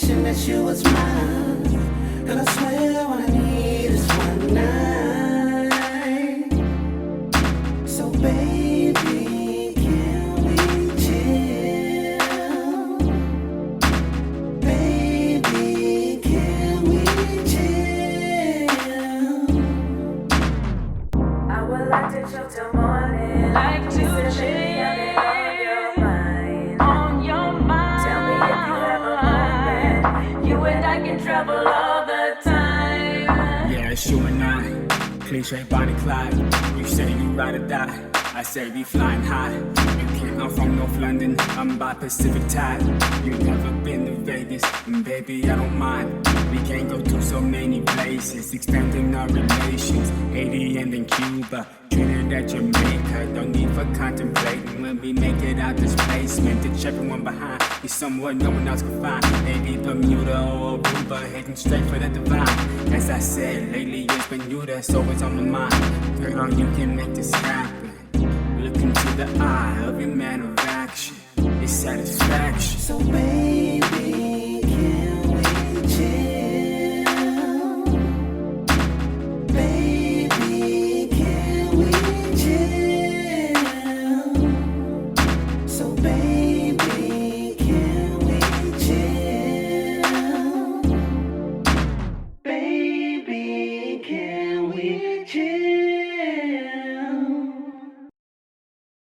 confirmation that you was mine. Girl, I swear what I need is one night. So baby, can we chill? Baby, can we chill? I would like to chill till morning. Like to chill. Trouble all the time. Yeah, it's you and I, cliche Bonnie Clyde. You say you ride or die, I say we flying high. You can't, I'm from North London, I'm by Pacific Tide. You never been to Vegas, and baby I don't mind. We can't go to so many places, expanding our relations. Haiti and then Cuba, Trinidad, Jamaica. Don't need for contemplating when we make it out this basement. Ditch everyone behind, be somewhere no one else can find. Maybe Bermuda or Aruba, heading straight for the divine. As I said, lately it's been you that's always on my mind. Girl, you can make this happen. Look into the eye of your man of action, it's satisfaction. So baby,